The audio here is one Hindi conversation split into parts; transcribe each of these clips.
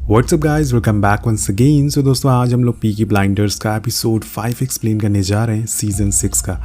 WhatsApp guys, welcome back once again. So दोस्तों, आज हम लोग पीकी ब्लाइंडर्स का एपिसोड 5 एक्सप्लेन करने जा रहे हैं सीजन 6 का।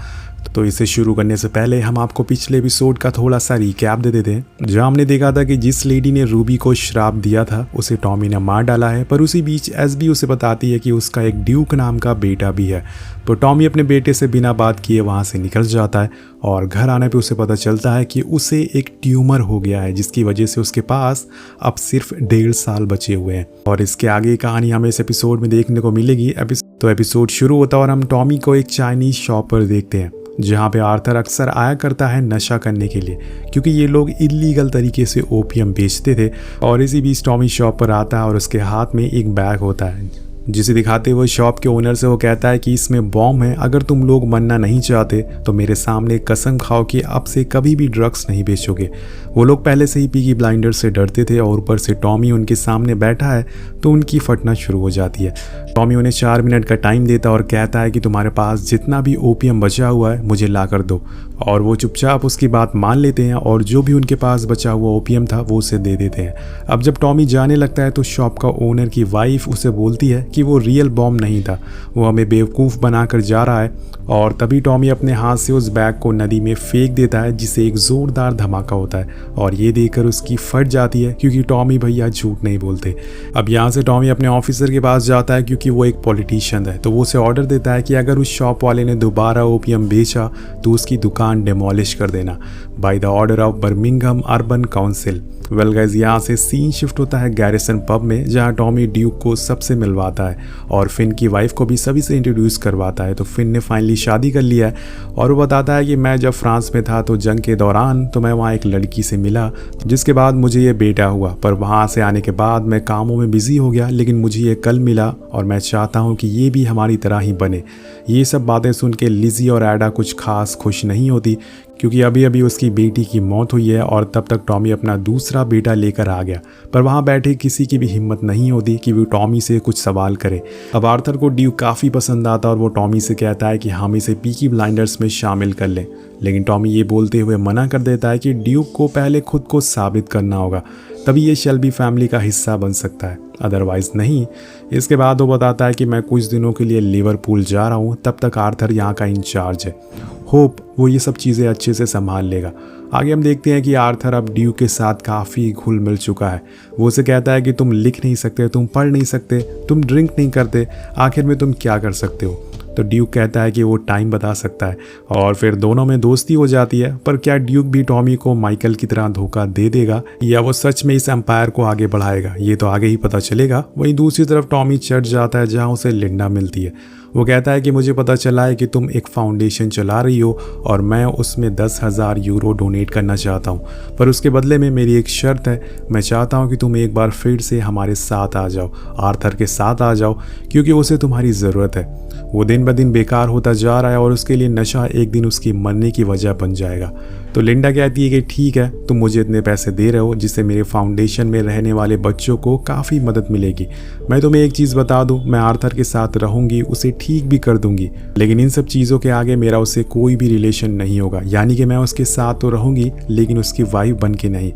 तो इसे शुरू करने से पहले हम आपको पिछले एपिसोड का थोड़ा सा रिकैप दे देते हैं, जहां हमने देखा था कि जिस लेडी ने रूबी को श्राप दिया था उसे टॉमी ने मार डाला है। पर उसी बीच एसबी उसे बताती है कि उसका एक ड्यूक नाम का बेटा भी है। तो टॉमी अपने बेटे से बिना बात किए वहां से निकल जाता है और घर आने पे उसे पता चलता है कि उसे एक ट्यूमर हो गया है, जिसकी वजह से उसके पास अब सिर्फ 1.5 साल बचे हुए हैं। और इसके आगे कहानी हमें इस एपिसोड में देखने को मिलेगी। तो एपिसोड शुरू होता है और हम टॉमी को एक चाइनीज शॉप पर देखते हैं, जहाँ पे आर्थर अक्सर आया करता है नशा करने के लिए, क्योंकि ये लोग इलीगल तरीके से ओपियम बेचते थे। और इसी बीच टॉमी शॉप पर आता है और उसके हाथ में एक बैग होता है, जिसे दिखाते हुए शॉप के ओनर से वो कहता है कि इसमें बॉम्ब है, अगर तुम लोग मरना नहीं चाहते तो मेरे सामने कसम खाओ कि अब से कभी भी ड्रग्स नहीं बेचोगे। वो लोग पहले से ही पीकी ब्लाइंडर्स से डरते थे और ऊपर से टॉमी उनके सामने बैठा है तो उनकी फटना शुरू हो जाती है। टॉमी उन्हें 4 मिनट का टाइम देता और कहता है कि तुम्हारे पास जितना भी ओपियम बचा हुआ है मुझे ला कर दो। और वो चुपचाप उसकी बात मान लेते हैं और जो भी उनके पास बचा हुआ ओपियम था वो उसे दे देते हैं। अब जब टॉमी जाने लगता है तो शॉप का ओनर की वाइफ उसे बोलती है कि वो रियल बॉम्ब नहीं था, वो हमें बेवकूफ़ बनाकर जा रहा है। और तभी टॉमी अपने हाथ से उस बैग को नदी में फेंक देता है, जिससे एक ज़ोरदार धमाका होता है और ये देखकर उसकी फट जाती है, क्योंकि टॉमी भैया झूठ नहीं बोलते। अब यहाँ से टॉमी अपने ऑफिसर के पास जाता है, क्योंकि वो एक पॉलिटिशियन है। तो वो उसे ऑर्डर देता है कि अगर उस शॉप वाले ने दोबारा ओपियम बेचा तो उसकी दुकान डेमोलिश कर देना, by the order of Birmingham urban council. Well guys, यहाँ से सीन शिफ्ट होता है गैरिसन पब में, जहाँ टॉमी ड्यूक को सबसे मिलवाता है और फिन की वाइफ को भी सभी से इंट्रोड्यूस करवाता है। तो फिन ने फाइनली शादी कर लिया है और वो बताता है कि मैं जब फ्रांस में था तो जंग के दौरान तो मैं वहाँ एक लड़की से मिला, जिसके बाद मुझे ये बेटा हुआ। पर वहाँ से आने के बाद मैं कामों में बिजी हो गया, लेकिन मुझे ये कल मिला और मैं चाहता हूँ कि ये भी हमारी तरह ही बने। ये सब बातें सुन के लिजी और एडा कुछ खास खुश नहीं होती, क्योंकि अभी अभी उसकी बेटी की मौत हुई है और तब तक टॉमी अपना दूसरा बेटा लेकर आ गया। पर वहाँ बैठे किसी की भी हिम्मत नहीं होती कि वो टॉमी से कुछ सवाल करे। अब आर्थर को ड्यूक काफ़ी पसंद आता और वो टॉमी से कहता है कि हम इसे पीकी ब्लाइंडर्स में शामिल कर लें, लेकिन टॉमी ये बोलते हुए मना कर देता है कि ड्यूक को पहले खुद को साबित करना होगा, तभी ये शेल्बी फैमिली का हिस्सा बन सकता है, अदरवाइज नहीं। इसके बाद वो बताता है कि मैं कुछ दिनों के लिए लिवरपूल जा रहा हूँ, तब तक आर्थर यहाँ का इंचार्ज है, होप वो ये सब चीज़ें अच्छे से संभाल लेगा। आगे हम देखते हैं कि आर्थर अब ड्यूक के साथ काफ़ी घुल मिल चुका है। वो उसे कहता है कि तुम लिख नहीं सकते, तुम पढ़ नहीं सकते, तुम ड्रिंक नहीं करते, आखिर में तुम क्या कर सकते हो। तो ड्यूक कहता है कि वो टाइम बता सकता है और फिर दोनों में दोस्ती हो जाती है। पर क्या ड्यूक भी टॉमी को माइकल की तरह धोखा दे देगा या वो सच में इस एम्पायर को आगे बढ़ाएगा, ये तो आगे ही पता चलेगा। वहीं दूसरी तरफ टॉमी चर्च जाता है, जहाँ उसे लिंडा मिलती है। वो कहता है कि मुझे पता चला है कि तुम एक फाउंडेशन चला रही हो और मैं उसमें 10,000 यूरो डोनेट करना चाहता हूँ, पर उसके बदले में मेरी एक शर्त है। मैं चाहता हूँ कि तुम एक बार फिर से हमारे साथ आ जाओ, आर्थर के साथ आ जाओ, क्योंकि उसे तुम्हारी ज़रूरत है। वो दिन ब दिन बेकार होता जा रहा है और उसके लिए नशा एक दिन उसकी मरने की वजह बन जाएगा। तो लिंडा कहती है कि ठीक है, तुम मुझे इतने पैसे दे रहे हो जिससे मेरे फाउंडेशन में रहने वाले बच्चों को काफ़ी मदद मिलेगी। मैं तुम्हें एक चीज़ बता दूं, मैं आर्थर के साथ रहूंगी, उसे ठीक भी कर दूंगी, लेकिन इन सब चीज़ों के आगे मेरा उससे कोई भी रिलेशन नहीं होगा। यानी कि मैं उसके साथ तो रहूंगी लेकिन उसकी वाइफ बन के नहीं।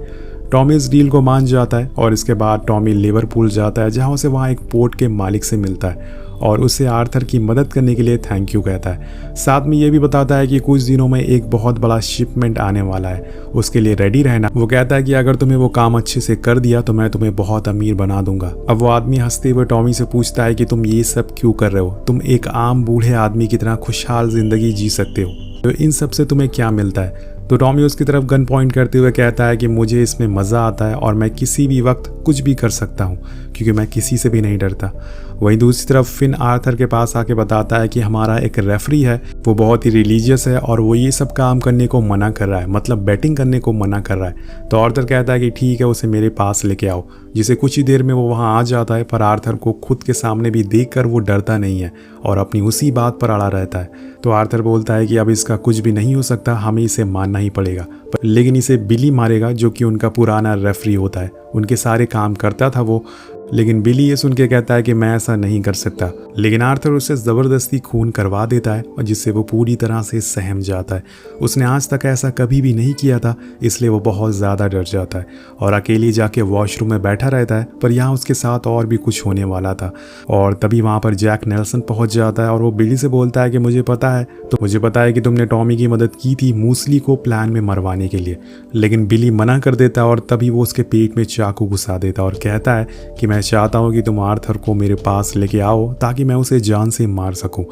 टॉमी इस डील को मान जाता है और इसके बाद टॉमी लिवरपूल जाता है, जहाँ उसे वहाँ एक पोर्ट के मालिक से मिलता है और उसे आर्थर की मदद करने के लिए थैंक यू कहता है। साथ में ये भी बताता है कि कुछ दिनों में एक बहुत बड़ा शिपमेंट आने वाला है, उसके लिए रेडी रहना। वो कहता है कि अगर तुम्हें वो काम अच्छे से कर दिया तो मैं तुम्हें बहुत अमीर बना दूंगा। अब वो आदमी हंसते हुए टॉमी से पूछता है कि तुम ये सब क्यों कर रहे हो, तुम एक आम बूढ़े आदमी की तरह खुशहाल जिंदगी जी सकते हो, तो इन सब से तुम्हें क्या मिलता है। तो टॉमी उसकी तरफ गन पॉइंट करते हुए कहता है कि मुझे इसमें मज़ा आता है और मैं किसी भी वक्त कुछ भी कर सकता हूँ, क्योंकि मैं किसी से भी नहीं डरता। वहीं दूसरी तरफ फिन आर्थर के पास आके बताता है कि हमारा एक रेफरी है, वो बहुत ही रिलीजियस है और वो ये सब काम करने को मना कर रहा है, मतलब बैटिंग करने को मना कर रहा है। तो आर्थर कहता है कि ठीक है, उसे मेरे पास लेके आओ, जिसे कुछ ही देर में वो वहाँ आ जाता है। पर आर्थर को खुद के सामने भी देखकर वो डरता नहीं है और अपनी उसी बात पर अड़ा रहता है। तो आर्थर बोलता है कि अब इसका कुछ भी नहीं हो सकता, हमें इसे मानना ही पड़ेगा। लेकिन इसे बिली मारेगा, जो कि उनका पुराना रेफरी होता है। उनके सारे काम करता था वो, लेकिन बिली ये सुन के कहता है कि मैं ऐसा नहीं कर सकता। लेकिन आर्थर उससे ज़बरदस्ती खून करवा देता है और जिससे वो पूरी तरह से सहम जाता है। उसने आज तक ऐसा कभी भी नहीं किया था, इसलिए वो बहुत ज़्यादा डर जाता है और अकेले जाके वॉशरूम में बैठा रहता है। पर यहाँ उसके साथ और भी कुछ होने वाला था और तभी वहाँ पर जैक नेल्सन पहुँच जाता है और वो बिली से बोलता है कि मुझे पता है कि तुमने टॉमी की मदद की थी मूसली को प्लान में मरवाने के लिए। लेकिन बिली मना कर देता है और तभी वो उसके पेट में चाकू घुसा देता है और कहता है कि मैं चाहता हूँ कि तुम आर्थर को मेरे पास लेके आओ ताकि मैं उसे जान से मार सकूं।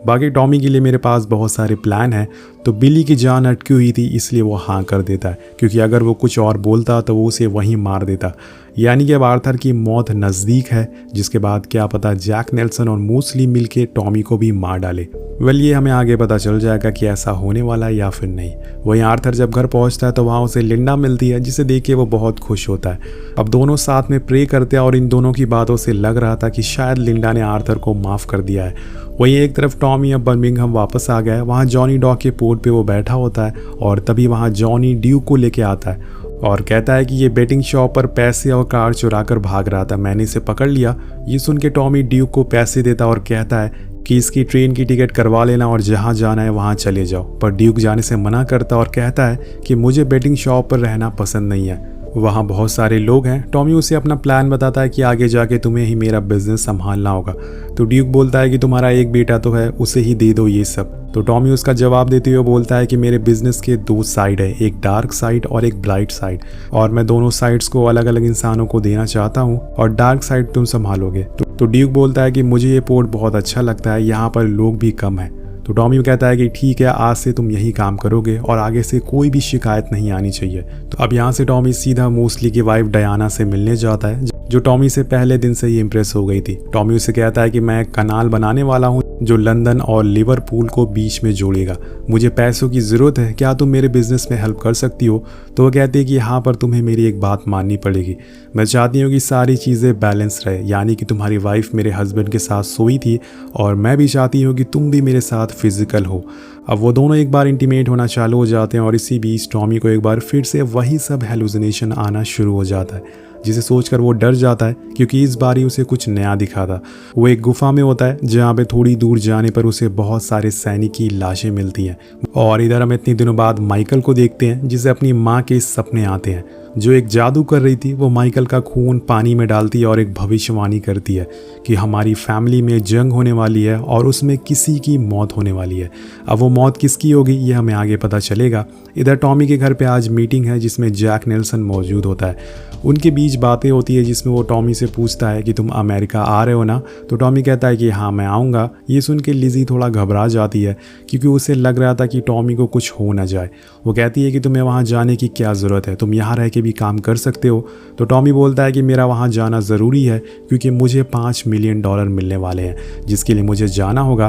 बाकी टॉमी के लिए मेरे पास बहुत सारे प्लान हैं। तो बिली की जान अटकी हुई थी, इसलिए वो हाँ कर देता है, क्योंकि अगर वो कुछ और बोलता तो वो उसे वहीं मार देता। यानी कि अब आर्थर की मौत नज़दीक है, जिसके बाद क्या पता जैक नेल्सन और मूसली मिलके टॉमी को भी मार डाले। ये हमें आगे पता चल जाएगा कि ऐसा होने वाला है या फिर नहीं। वहीं आर्थर जब घर पहुंचता है तो वहाँ उसे लिंडा मिलती है, जिसे देख के वो बहुत खुश होता है। अब दोनों साथ में प्रे करते हैं और इन दोनों की बातों से लग रहा था कि शायद लिंडा ने आर्थर को माफ़ कर दिया है। वहीं एक तरफ टॉमी अब बर्मिंघम वापस आ गया है। वहाँ जॉनी डॉग के पोर्ट पे वो बैठा होता है और तभी वहाँ जॉनी ड्यूक को लेके आता है और कहता है कि ये बेटिंग शॉप पर पैसे और कार चुरा कर भाग रहा था, मैंने इसे पकड़ लिया। ये सुन के टॉमी ड्यूक को पैसे देता और कहता है कि इसकी ट्रेन की टिकट करवा लेना और जहाँ जाना है वहाँ चले जाओ। पर ड्यूक जाने से मना करता और कहता है कि मुझे बेटिंग शॉप पर रहना पसंद नहीं है, वहाँ बहुत सारे लोग हैं। टॉमी उसे अपना प्लान बताता है कि आगे जाके तुम्हें ही मेरा बिजनेस संभालना होगा। तो ड्यूक बोलता है कि तुम्हारा एक बेटा तो है, उसे ही दे दो ये सब। तो टॉमी उसका जवाब देते हुए बोलता है कि मेरे बिजनेस के दो साइड है, एक डार्क साइड और एक ब्राइट साइड, और मैं दोनों साइड्स को अलग अलग इंसानों को देना चाहता हूँ और डार्क साइड तुम संभालोगे। तो ड्यूक बोलता है कि मुझे ये पोर्ट बहुत अच्छा लगता है, यहाँ पर लोग भी कम हैं। तो टॉमी कहता है कि ठीक है, आज से तुम यही काम करोगे और आगे से कोई भी शिकायत नहीं आनी चाहिए। तो अब यहाँ से टॉमी सीधा मूसली की वाइफ डायना से मिलने जाता है, जो टॉमी से पहले दिन से ही इम्प्रेस हो गई थी। टॉमी उसे कहता है कि मैं एक कनाल बनाने वाला हूँ जो लंदन और लिवरपूल को बीच में जोड़ेगा, मुझे पैसों की ज़रूरत है, क्या तुम मेरे बिजनेस में हेल्प कर सकती हो। तो वो कहती है कि यहाँ पर तुम्हें मेरी एक बात माननी पड़ेगी, मैं चाहती हूँ कि सारी चीज़ें बैलेंस रहे, यानी कि तुम्हारी वाइफ मेरे हस्बैंड के साथ सोई थी और मैं भी चाहती हूँ कि तुम भी मेरे साथ फिजिकल हो। अब वो दोनों एक बार इंटीमेट होना चालू हो जाते हैं और इसी बीच टॉमी को एक बार फिर से वही सब हेलुसिनेशन आना शुरू हो जाता है, जिसे सोचकर वो डर जाता है क्योंकि इस बार ही उसे कुछ नया दिखा था। वो एक गुफा में होता है जहाँ पे थोड़ी दूर जाने पर उसे बहुत सारे सैनिक की लाशें मिलती हैं। और इधर हम इतने दिनों बाद माइकल को देखते हैं, जिसे अपनी माँ के सपने आते हैं जो एक जादू कर रही थी। वो माइकल का खून पानी में डालती है और एक भविष्यवाणी करती है कि हमारी फैमिली में जंग होने वाली है और उसमें किसी की मौत होने वाली है। अब वो मौत किसकी होगी ये हमें आगे पता चलेगा। इधर टॉमी के घर पे आज मीटिंग है जिसमें जैक नेल्सन मौजूद होता है। उनके बीच बातें होती है जिसमें वो टॉमी से पूछता है कि तुम अमेरिका आ रहे हो ना। तो टॉमी कहता है कि हाँ मैं आऊँगा। ये सुन के लिज़ी थोड़ा घबरा जाती है क्योंकि उसे लग रहा था कि टॉमी को कुछ हो ना जाए। वो कहती है कि तुम्हें वहाँ जाने की क्या ज़रूरत है, तुम यहाँ रह के भी काम कर सकते हो। तो टॉमी बोलता है कि मेरा वहाँ जाना ज़रूरी है क्योंकि मुझे $5 मिलियन मिलने वाले हैं जिसके लिए मुझे जाना होगा।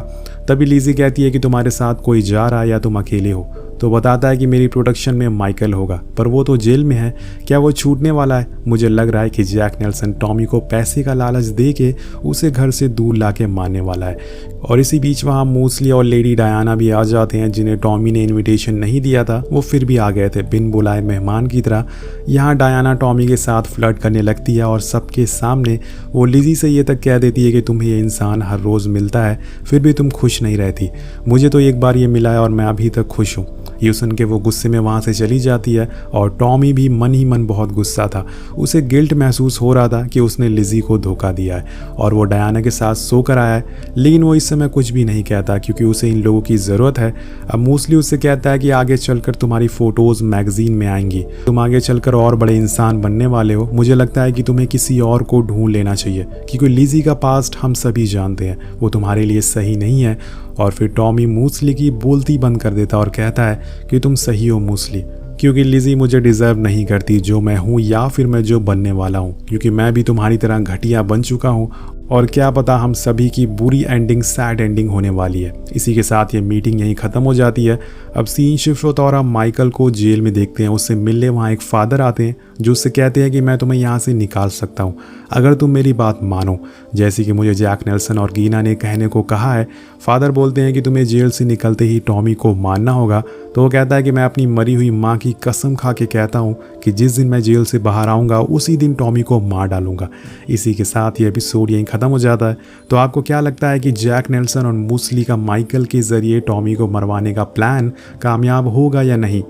तभी लिज़ी कहती है कि तुम्हारे साथ कोई जा रहा है या तुम अकेले हो। तो बताता है कि मेरी प्रोडक्शन में माइकल होगा, पर वो तो जेल में है, क्या वो छूटने वाला है। मुझे लग रहा है कि जैक नेल्सन टॉमी को पैसे का लालच दे के उसे घर से दूर ला के मारने वाला है। और इसी बीच वहाँ मूसली और लेडी डायना भी आ जाते हैं, जिन्हें टॉमी ने इनविटेशन नहीं दिया था, वो फिर भी आ गए थे बिन बुलाए मेहमान की तरह। यहाँ डायना टॉमी के साथ फ्लर्ट करने लगती है और सबके सामने वो लिज़ी से ये तक कह देती है कि तुम्हें ये इंसान हर रोज़ मिलता है फिर भी तुम खुश नहीं रहती, मुझे तो एक बार ये मिला है और मैं अभी तक खुश हूँ। ये सुन के वो गुस्से में वहाँ से चली जाती है और टॉमी भी मन ही मन बहुत गुस्सा था। उसे गिल्ट महसूस हो रहा था कि उसने लिज़ी को धोखा दिया है और वो डायना के साथ सोकर आया है, लेकिन वो इस समय कुछ भी नहीं कहता क्योंकि उसे इन लोगों की ज़रूरत है। अब मूसली उससे कहता है कि आगे चलकर तुम्हारी फ़ोटोज़ मैगजीन में आएंगी, तुम आगे चलकर और बड़े इंसान बनने वाले हो, मुझे लगता है कि तुम्हें किसी और को ढूंढ लेना चाहिए क्योंकि लिज़ी का पास्ट हम सभी जानते हैं, वो तुम्हारे लिए सही नहीं है। और फिर टॉमी मूसली की बोलती बंद कर देता और कहता है कि तुम सही हो मूसली, क्योंकि लिज़ी मुझे डिज़र्व नहीं करती जो मैं हूँ या फिर मैं जो बनने वाला हूँ, क्योंकि मैं भी तुम्हारी तरह घटिया बन चुका हूँ और क्या पता हम सभी की बुरी एंडिंग सैड एंडिंग होने वाली है। इसी के साथ ये मीटिंग यहीं ख़त्म हो जाती है। अब सीन शिफ्ट होता और हम माइकल को जेल में देखते हैं। उससे मिलने वहाँ एक फादर आते हैं जो उससे कहते हैं कि मैं तुम्हें यहाँ से निकाल सकता हूँ अगर तुम मेरी बात मानो, जैसे कि मुझे जैक नेल्सन और गीना ने कहने को कहा है। फादर बोलते हैं कि तुम्हें जेल से निकलते ही टॉमी को मारना होगा। तो वो कहता है कि मैं अपनी मरी हुई माँ की कसम खा के कहता हूँ कि जिस दिन मैं जेल से बाहर आऊँगा उसी दिन टॉमी को मार डालूंगा। इसी के साथ ये एपिसोड यहीं ख़त्म हो जाता है। तो आपको क्या लगता है कि जैक नेल्सन और मूसली का माइकल के ज़रिए टॉमी को मरवाने का प्लान कामयाब होगा या नहीं,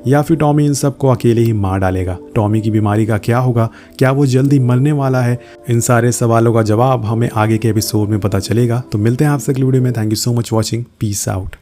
या फिर टॉमी इन सबको अकेले ही मार डालेगा? टॉमी की बीमारी का क्या होगा? क्या वो जल्दी मरने वाला है? इन सारे सवालों का जवाब हमें आगे के एपिसोड में पता चलेगा। तो मिलते हैं आपसे अगली वीडियो में। Thank you so much watching. Peace out.